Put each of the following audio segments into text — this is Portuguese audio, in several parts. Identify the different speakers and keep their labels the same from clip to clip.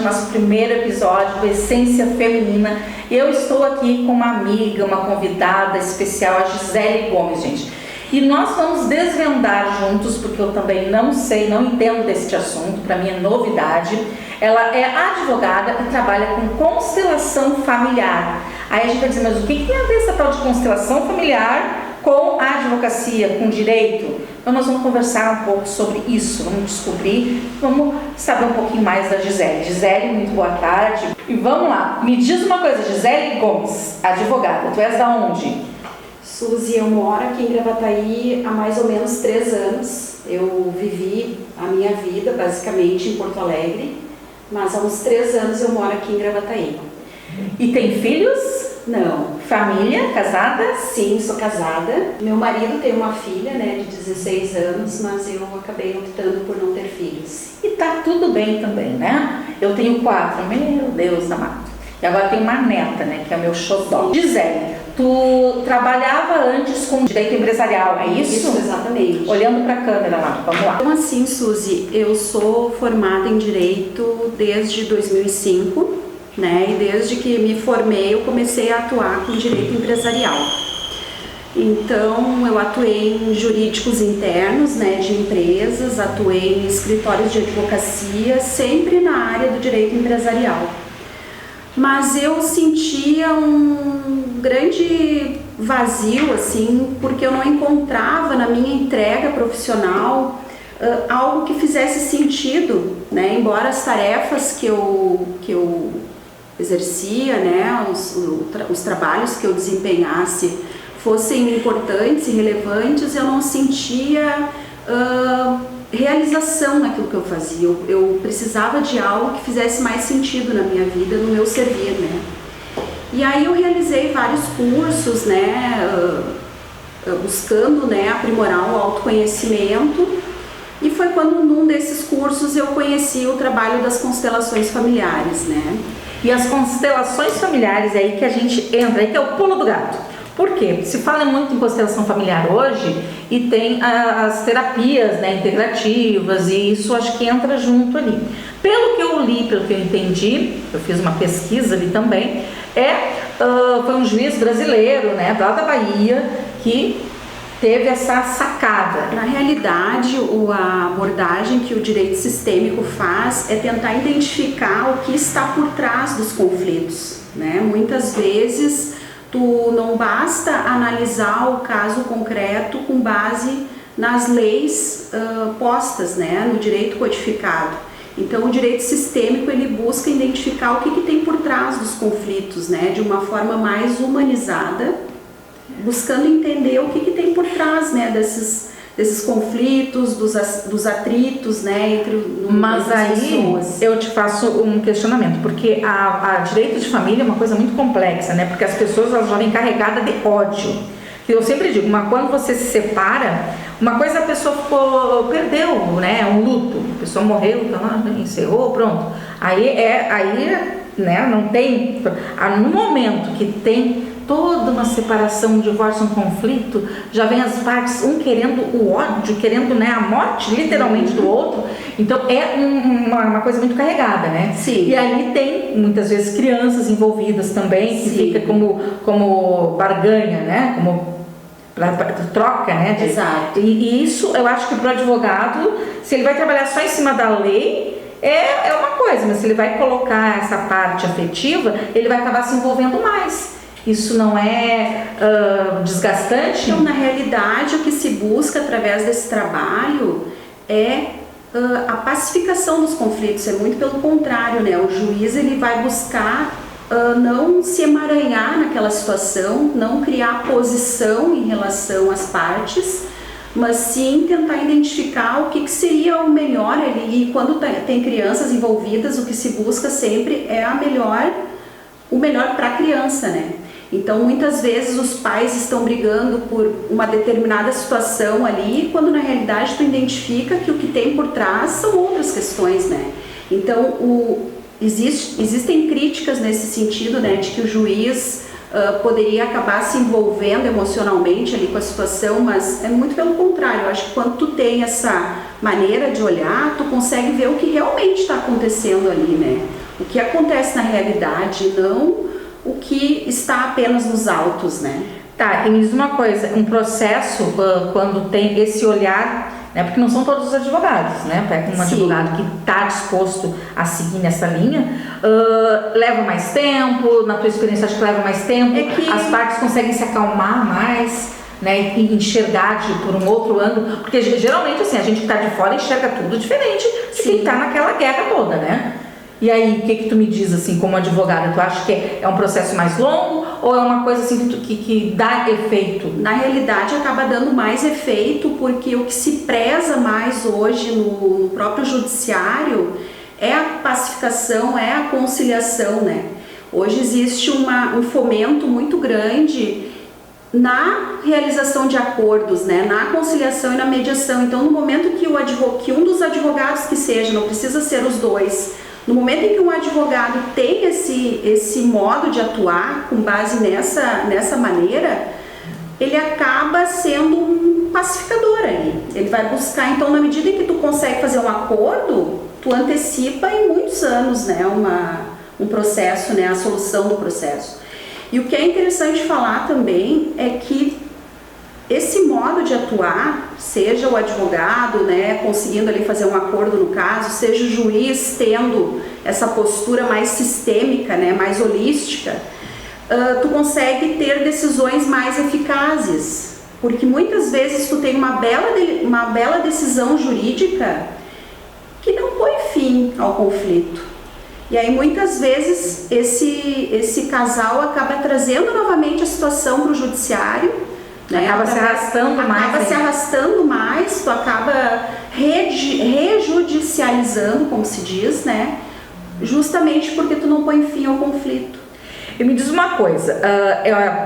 Speaker 1: hoje, nosso primeiro episódio do Essência Feminina. Eu estou aqui com uma amiga, uma convidada especial, a Gisele Gomes, gente. E nós vamos desvendar juntos, porque eu também não sei, não entendo desse assunto, para mim é novidade. Ela é advogada e trabalha com constelação familiar. Aí a gente vai dizer, mas o que tem a ver essa tal de constelação familiar com a advocacia, com direito? Então nós vamos conversar um pouco sobre isso, vamos descobrir, vamos saber um pouquinho mais da Gisele. Gisele, muito boa tarde. E vamos lá, me diz uma coisa, Gisele Gomes, advogada, tu és da onde?
Speaker 2: Suzy, eu moro aqui em Gravataí há mais ou menos 3 anos. Eu vivi a minha vida basicamente em Porto Alegre, mas há uns 3 anos eu moro aqui em Gravataí.
Speaker 1: E tem filhos?
Speaker 2: Não.
Speaker 1: Família? Casada?
Speaker 2: Sim, sou casada. Meu marido tem uma filha, né, de 16 anos, mas eu acabei optando por não ter filhos.
Speaker 1: E tá tudo bem também, né? Eu tenho 4, meu Deus amado. E agora tenho uma neta, né, que é o meu xodó. Gisele, tu trabalhava antes com direito empresarial, é isso?
Speaker 2: Isso, exatamente.
Speaker 1: Olhando para a câmera lá, vamos lá.
Speaker 2: Então assim, Suzy, eu sou formada em Direito desde 2005, né? E desde que me formei eu comecei a atuar com direito empresarial. Então eu atuei em jurídicos internos, né, de empresas, atuei em escritórios de advocacia, sempre na área do direito empresarial. Mas eu sentia um grande vazio, assim, porque eu não encontrava na minha entrega profissional algo que fizesse sentido, né? Embora as tarefas que eu exercia, né, os trabalhos que eu desempenhasse fossem importantes e relevantes, eu não sentia realização naquilo que eu fazia. Eu precisava de algo que fizesse mais sentido na minha vida, no meu servir, né? E aí eu realizei vários cursos, né, buscando, né, aprimorar o autoconhecimento, e foi quando num desses cursos eu conheci o trabalho das constelações familiares, né?
Speaker 1: E as constelações familiares é aí que a gente entra, aí que é o pulo do gato. Por quê? Se fala muito em constelação familiar hoje e tem as terapias, né, integrativas, e isso acho que entra junto ali. Pelo que eu li, pelo que eu entendi, eu fiz uma pesquisa ali também, foi um juiz brasileiro, né, lá da Bahia, que teve essa sacada.
Speaker 2: Na realidade, a abordagem que o direito sistêmico faz é tentar identificar o que está por trás dos conflitos, né? Muitas vezes tu não basta analisar o caso concreto com base nas leis postas, né, no direito codificado. Então o direito sistêmico ele busca identificar o que tem por trás dos conflitos, né, de uma forma mais humanizada, buscando entender o que tem por trás, né, desses conflitos, dos atritos, né, entre
Speaker 1: Mas aí pessoas. Eu te faço um questionamento, porque a direito de família é uma coisa muito complexa, né, porque as pessoas elas já vêm carregadas de ódio. Que eu sempre digo, quando você se separa, uma coisa a pessoa perdeu, né, um luto, a pessoa morreu, encerrou, pronto. Aí né, não tem, no momento que tem toda uma separação, um divórcio, um conflito, já vem as partes, um querendo o ódio, querendo, né, a morte, literalmente, do outro. Então é uma coisa muito carregada, né?
Speaker 2: Sim.
Speaker 1: E aí tem, muitas vezes, crianças envolvidas também, que fica como barganha, né? Como troca, né?
Speaker 2: Exato.
Speaker 1: E isso, eu acho que para o advogado, se ele vai trabalhar só em cima da lei, é uma coisa, mas se ele vai colocar essa parte afetiva, ele vai acabar se envolvendo mais. Isso não é desgastante?
Speaker 2: Então, na realidade, o que se busca através desse trabalho é a pacificação dos conflitos. É muito pelo contrário, né? O juiz ele vai buscar não se emaranhar naquela situação, não criar posição em relação às partes, mas sim tentar identificar o que seria o melhor ali. E quando tem crianças envolvidas, o que se busca sempre é o melhor para a criança, né? Então, muitas vezes os pais estão brigando por uma determinada situação ali, quando na realidade tu identifica que o que tem por trás são outras questões, né? Então, existem críticas nesse sentido, né, de que o juiz poderia acabar se envolvendo emocionalmente ali com a situação, mas é muito pelo contrário. Eu acho que quando tu tem essa maneira de olhar, tu consegue ver o que realmente está acontecendo ali, né? o que acontece na realidade, não o que está apenas nos autos, né?
Speaker 1: Tá, e me diz uma coisa, um processo quando tem esse olhar, né, porque não são todos os advogados, né? Pega um advogado que está disposto a seguir nessa linha, leva mais tempo, na tua experiência acho que leva mais tempo, as partes conseguem se acalmar mais, né, e enxergar por um outro ângulo, porque geralmente assim, a gente que está de fora enxerga tudo diferente de quem está naquela guerra toda, né? E aí, o que tu me diz, assim, como advogada? Tu acha que é um processo mais longo ou é uma coisa, assim, que dá efeito?
Speaker 2: Na realidade, acaba dando mais efeito porque o que se preza mais hoje no próprio judiciário é a pacificação, é a conciliação, né? Hoje existe um fomento muito grande na realização de acordos, né? Na conciliação e na mediação. Então, no momento que um dos advogados que seja, não precisa ser os dois, no momento em que um advogado tem esse modo de atuar com base nessa maneira, ele acaba sendo um pacificador ali. Ele vai buscar, então, na medida em que tu consegue fazer um acordo, tu antecipa em muitos anos, né, um processo, né, a solução do processo. E o que é interessante falar também é que esse modo de atuar, seja o advogado, né, conseguindo ali fazer um acordo no caso, seja o juiz tendo essa postura mais sistêmica, né, mais holística, tu consegue ter decisões mais eficazes, porque muitas vezes tu tem uma bela decisão jurídica que não põe fim ao conflito. E aí muitas vezes esse casal acaba trazendo novamente a situação para o judiciário, né?
Speaker 1: Acaba se arrastando mais, tu acaba rejudicializando, como se diz, né? Justamente porque tu não põe fim ao conflito. E me diz uma coisa,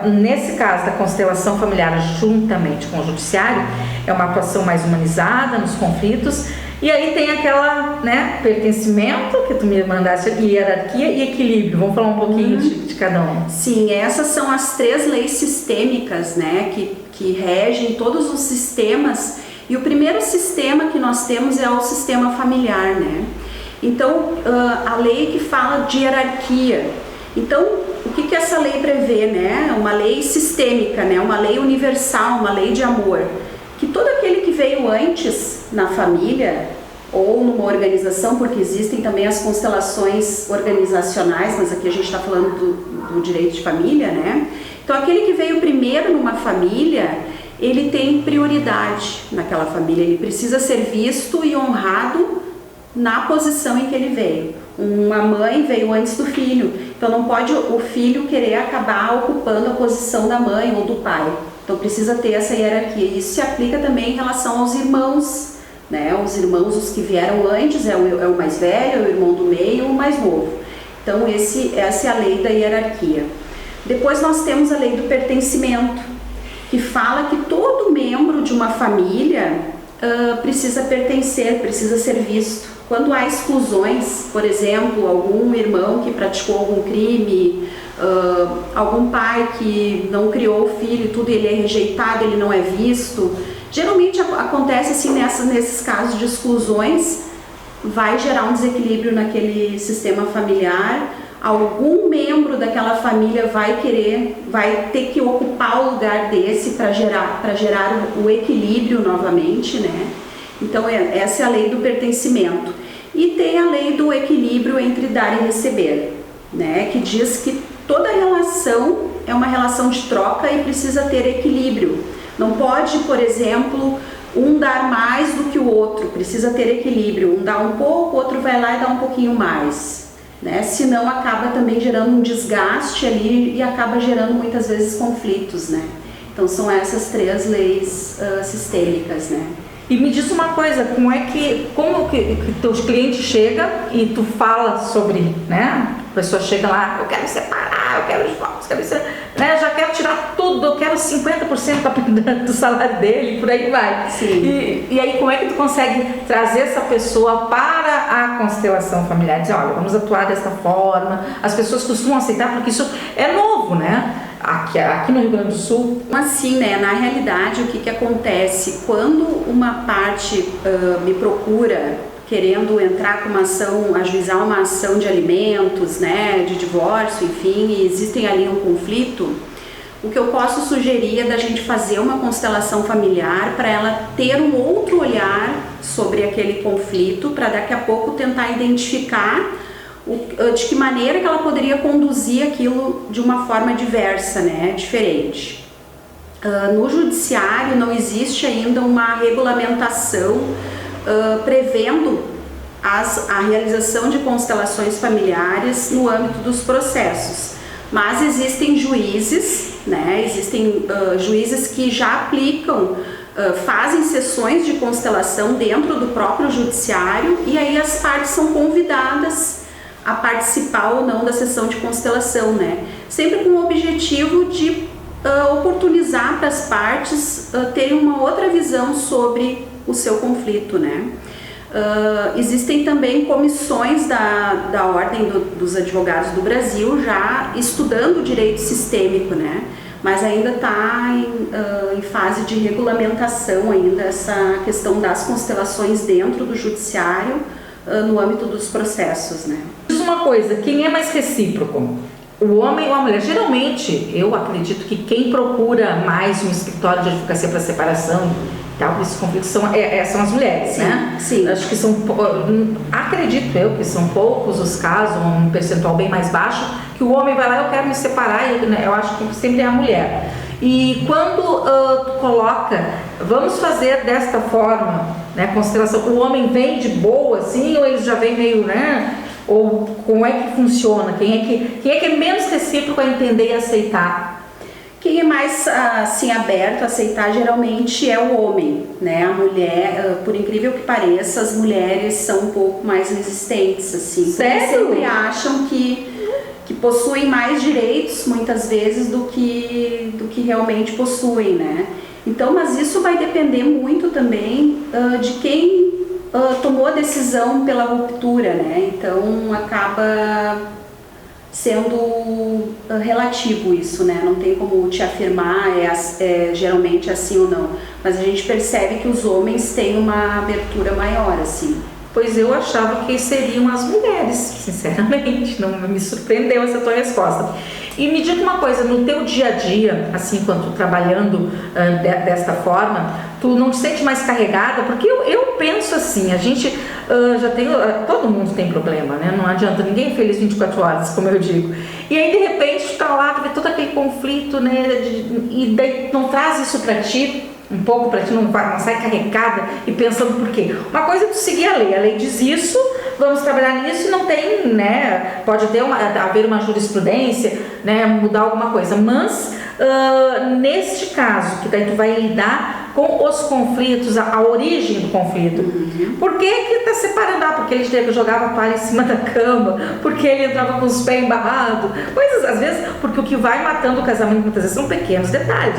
Speaker 1: nesse caso da constelação familiar juntamente com o judiciário, é uma atuação mais humanizada nos conflitos, e aí tem aquela, né, pertencimento que tu me mandaste, hierarquia e equilíbrio. Vamos falar um pouquinho de cada um.
Speaker 2: Sim, essas são as 3 leis sistêmicas, né, que regem todos os sistemas. E o primeiro sistema que nós temos é o sistema familiar, né? Então, a lei que fala de hierarquia. Então, o que essa lei prevê, né? Uma lei sistêmica, né? Uma lei universal, uma lei de amor. Que todo aquele que veio antes na família ou numa organização, porque existem também as constelações organizacionais, mas aqui a gente está falando do direito de família, né? Então, aquele que veio primeiro numa família, ele tem prioridade naquela família, ele precisa ser visto e honrado na posição em que ele veio. Uma mãe veio antes do filho, então não pode o filho querer acabar ocupando a posição da mãe ou do pai. Então precisa ter essa hierarquia. Isso se aplica também em relação aos irmãos, né? Os irmãos, os que vieram antes, é o mais velho, é o irmão do meio, o mais novo. Então essa é a lei da hierarquia. Depois nós temos a lei do pertencimento, que fala que todo membro de uma família precisa pertencer, precisa ser visto. Quando há exclusões, por exemplo, algum irmão que praticou algum crime, algum pai que não criou o filho e tudo, ele é rejeitado, ele não é visto. Geralmente acontece assim nesses casos de exclusões, vai gerar um desequilíbrio naquele sistema familiar. Algum membro daquela família vai ter que ocupar o lugar desse para gerar o equilíbrio novamente, né? Então essa é a lei do pertencimento. E tem a lei do equilíbrio entre dar e receber, né? Que diz que toda relação é uma relação de troca e precisa ter equilíbrio. Não pode, por exemplo, um dar mais do que o outro, precisa ter equilíbrio. Um dá um pouco, o outro vai lá e dá um pouquinho mais, né? Senão acaba também gerando um desgaste ali e acaba gerando muitas vezes conflitos, né? Então são essas 3 leis sistêmicas, né?
Speaker 1: E me diz uma coisa, como que teus clientes chegam e tu fala sobre, né? A pessoa chega lá, eu quero separar, eu quero divórcio, né? Já quero tirar tudo, eu quero 50% do salário dele, por aí vai.
Speaker 2: Sim.
Speaker 1: E aí como é que tu consegue trazer essa pessoa para a constelação familiar? Dizer, olha, vamos atuar dessa forma. As pessoas costumam aceitar porque isso é novo, né? Aqui no Rio Grande do Sul.
Speaker 2: Assim, né, na realidade, o que acontece? Quando uma parte me procura querendo entrar com uma ação, ajuizar uma ação de alimentos, né, de divórcio, enfim, e existem ali um conflito, o que eu posso sugerir é da gente fazer uma constelação familiar para ela ter um outro olhar sobre aquele conflito, para daqui a pouco tentar identificar de que maneira que ela poderia conduzir aquilo de uma forma diversa, né, diferente. No judiciário não existe ainda uma regulamentação prevendo a realização de constelações familiares no âmbito dos processos, mas existem juízes, né, existem juízes que já aplicam, fazem sessões de constelação dentro do próprio judiciário, e aí as partes são convidadas a participar ou não da sessão de constelação, né, sempre com o objetivo de oportunizar para as partes terem uma outra visão sobre o seu conflito, né. Existem também comissões da Ordem dos Advogados do Brasil já estudando o direito sistêmico, né? Mas ainda está em fase de regulamentação ainda essa questão das constelações dentro do judiciário no âmbito dos processos, né?
Speaker 1: Diz uma coisa, quem é mais recíproco? O homem ou a mulher? Geralmente, eu acredito que quem procura mais um escritório de advocacia para separação, tal, esses conflitos são as mulheres,
Speaker 2: sim,
Speaker 1: né?
Speaker 2: Sim.
Speaker 1: Acho que acredito eu que são poucos os casos, um percentual bem mais baixo, que o homem vai lá, eu quero me separar, e eu acho que sempre é a mulher. E quando tu coloca, vamos fazer desta forma, né, constelação, o homem vem de boa, assim, ou ele já vem meio, né? Ou como é que funciona? Quem é que é menos recíproco a entender e aceitar?
Speaker 2: Quem é mais assim aberto a aceitar geralmente é o homem, né? A mulher, por incrível que pareça, as mulheres são um pouco mais resistentes, assim.
Speaker 1: Sério?
Speaker 2: Sempre acham que possuem mais direitos muitas vezes do que realmente possuem, né? Então, mas isso vai depender muito também de quem tomou a decisão pela ruptura, né? Então acaba sendo relativo isso, né? Não tem como te afirmar geralmente assim ou não, mas a gente percebe que os homens têm uma abertura maior, assim.
Speaker 1: Pois eu achava que seriam as mulheres, sinceramente, não me surpreendeu essa tua resposta. E me diga uma coisa, no teu dia a dia, assim, quando trabalhando desta forma, tu não te sente mais carregada? Porque eu penso assim, a gente já tem, todo mundo tem problema, né? Não adianta, ninguém é feliz 24 horas, como eu digo. E aí, de repente, tu tá lá, tu vê todo aquele conflito, né? E daí não traz isso pra ti, um pouco para ti, não sai carregada e pensando por quê? Uma coisa é tu seguir a lei diz isso, vamos trabalhar nisso e não tem, né, pode haver uma jurisprudência, né, mudar alguma coisa, mas neste caso, que daí tu vai lidar com os conflitos, a origem do conflito.
Speaker 2: Uhum.
Speaker 1: Por que tá separando? Porque ele jogava palha em cima da cama, porque ele entrava com os pés embarrados, coisas, às vezes, porque o que vai matando o casamento muitas vezes são pequenos detalhes,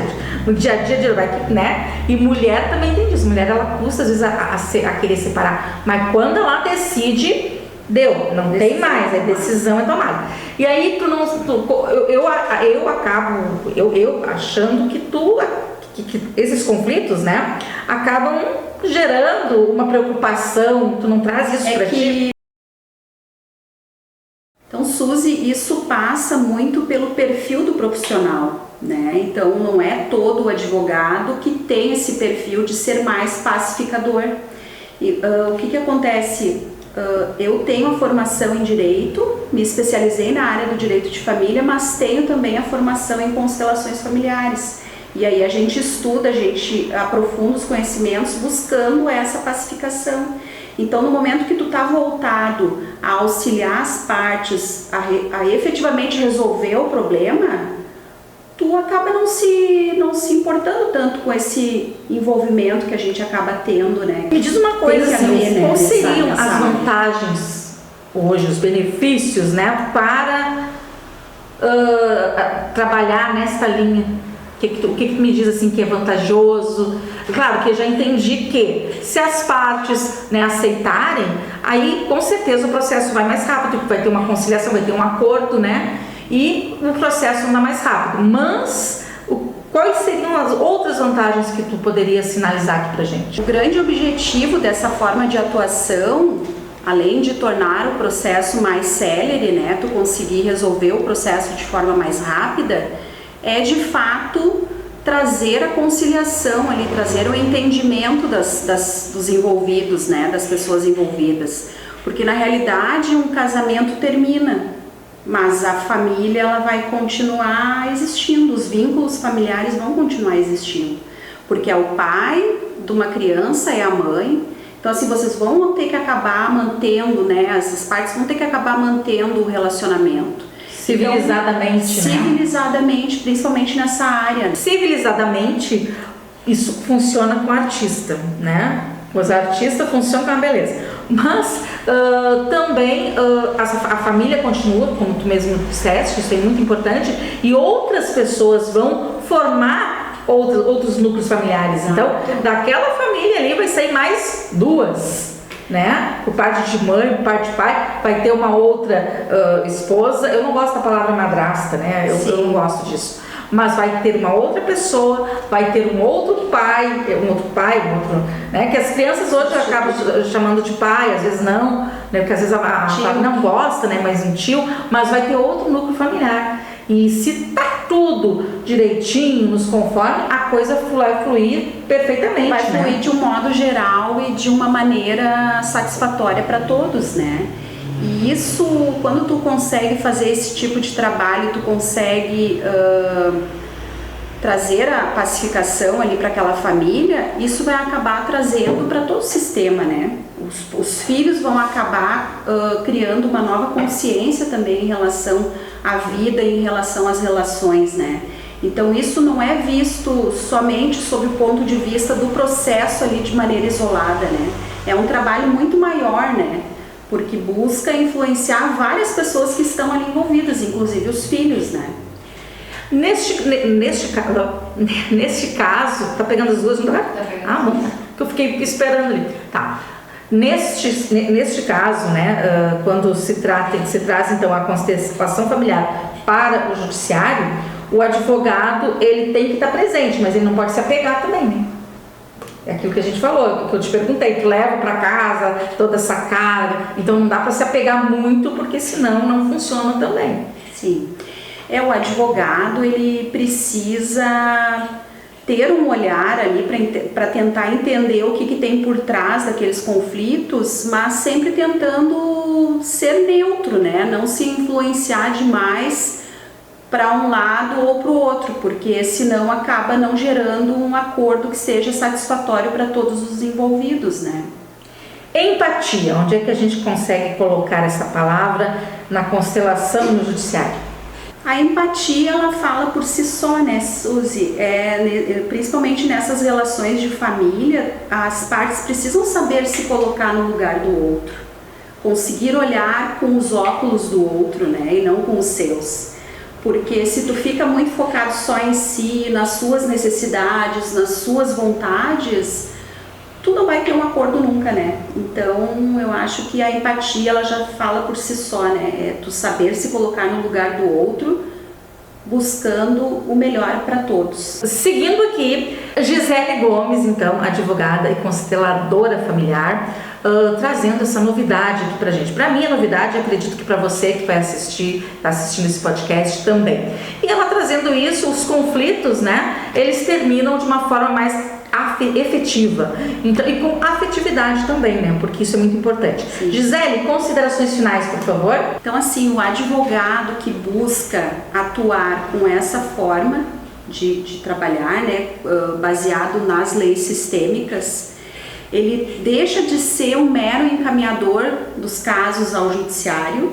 Speaker 1: no dia a dia, né? E mulher também tem isso, mulher ela custa às vezes a querer separar, mas quando ela decide, deu, não tem mais, a decisão é tomada. E aí eu acabo achando que que esses conflitos, né, acabam gerando uma preocupação, tu não traz isso pra ti?
Speaker 2: Então, Suzy, isso passa muito pelo perfil do profissional, né? Então, não é todo o advogado que tem esse perfil de ser mais pacificador. E, o que acontece? Eu tenho a formação em direito, me especializei na área do direito de família, mas tenho também a formação em constelações familiares. E aí a gente estuda, a gente aprofunda os conhecimentos buscando essa pacificação. Então, no momento que tu tá voltado a auxiliar as partes a efetivamente resolver o problema, tu acaba não se importando tanto com esse envolvimento que a gente acaba tendo, né?
Speaker 1: Me diz uma coisa, assim, quais seriam as
Speaker 2: área.
Speaker 1: vantagens hoje, os benefícios, né, para trabalhar nesta linha? O que tu me diz assim que é vantajoso? Claro que eu já entendi que se as partes, né, aceitarem, aí com certeza o processo vai mais rápido, vai ter uma conciliação, vai ter um acordo, né? E o processo anda mais rápido. Mas quais seriam as outras vantagens que tu poderia sinalizar aqui pra gente?
Speaker 2: O grande objetivo dessa forma de atuação, além de tornar o processo mais célere, né, tu conseguir resolver o processo de forma mais rápida, é de fato trazer a conciliação ali, trazer o entendimento dos envolvidos, né, das pessoas envolvidas. Porque na realidade um casamento termina, mas a família ela vai continuar existindo, os vínculos familiares vão continuar existindo. Porque é o pai de uma criança, é a mãe. Então assim, vocês vão ter que acabar mantendo, né, essas partes vão ter que acabar mantendo o relacionamento.
Speaker 1: Civilizadamente,
Speaker 2: então, civilizadamente, principalmente nessa área.
Speaker 1: Civilizadamente, isso funciona com o artista, né? Os artistas funcionam com a beleza. Mas também a família continua, como tu mesmo disseste, isso é muito importante, e outras pessoas vão formar outros núcleos familiares. Então, daquela família ali vai sair mais duas. Né? Por parte de mãe, por parte de pai, vai ter uma outra esposa. Eu não gosto da palavra madrasta, né? Eu não gosto disso. Mas vai ter uma outra pessoa, vai ter um outro pai, né? Que as crianças hoje acabam chamando de pai, às vezes não, né? Porque às vezes a família não gosta, né? Mas um tio, mas vai ter outro núcleo familiar. E se tá tudo direitinho, nos conforme, a coisa vai fluir perfeitamente.
Speaker 2: Vai fluir de um modo geral e de uma maneira satisfatória para todos, né? E isso, quando tu consegue fazer esse tipo de trabalho, tu consegue trazer a pacificação ali para aquela família, isso vai acabar trazendo para todo o sistema, né? Os filhos vão acabar criando uma nova consciência também em relação à vida e em relação às relações, né? Então isso não é visto somente sob o ponto de vista do processo ali de maneira isolada, né? É um trabalho muito maior, né? Porque busca influenciar várias pessoas que estão ali envolvidas, inclusive os filhos, né?
Speaker 1: Neste caso, tá pegando as duas, não tá? Ah, bom, que eu fiquei esperando ali. Tá. Neste caso, né, quando se traz então a constelação familiar para o judiciário, o advogado ele tem que estar presente, mas ele não pode se apegar também, né? É aquilo que a gente falou, que eu te perguntei, tu leva para casa toda essa carga, então não dá para se apegar muito, porque senão não funciona também.
Speaker 2: Sim. O advogado, ele precisa ter um olhar ali para tentar entender o que tem por trás daqueles conflitos, mas sempre tentando ser neutro, né? Não se influenciar demais para um lado ou para o outro, porque senão acaba não gerando um acordo que seja satisfatório para todos os envolvidos, né?
Speaker 1: Empatia, onde é que a gente consegue colocar essa palavra na constelação no judiciário?
Speaker 2: A empatia, ela fala por si só, né, Suzy? Principalmente nessas relações de família, as partes precisam saber se colocar no lugar do outro, conseguir olhar com os óculos do outro, né, e não com os seus. Porque se tu fica muito focado só em si, nas suas necessidades, nas suas vontades, tu não vai ter um acordo nunca, né? Então, eu acho que a empatia, ela já fala por si só, né? É tu saber se colocar no lugar do outro, buscando o melhor para todos.
Speaker 1: Seguindo aqui, Gisele Gomes, então, advogada e consteladora familiar, trazendo essa novidade aqui pra gente. Pra mim é novidade, acredito que pra você que vai tá assistindo esse podcast também. E ela trazendo isso, os conflitos, né, eles terminam de uma forma mais efetiva, então, e com afetividade também, né, porque isso é muito importante. Sim. Gisele, considerações finais, por favor?
Speaker 2: Então, assim, o advogado que busca atuar com essa forma de trabalhar, né, baseado nas leis sistêmicas, ele deixa de ser um mero encaminhador dos casos ao judiciário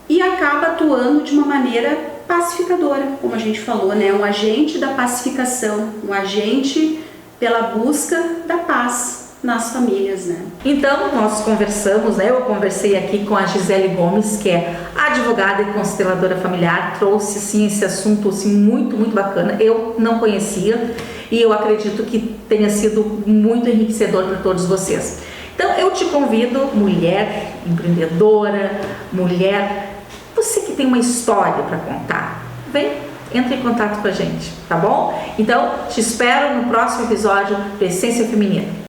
Speaker 2: e acaba atuando de uma maneira pacificadora, como a gente falou, né? Um agente da pacificação, um agente pela busca da paz nas famílias, né?
Speaker 1: Então, nós conversamos, né? Eu conversei aqui com a Gisele Gomes, que é advogada e consteladora familiar, trouxe, sim, esse assunto, assim, muito, muito bacana. Eu não conhecia e eu acredito que tenha sido muito enriquecedor para todos vocês. Então, eu te convido, mulher empreendedora, mulher, você que tem uma história para contar, vem entre em contato com a gente, tá bom? Então, te espero no próximo episódio do Essência Feminina.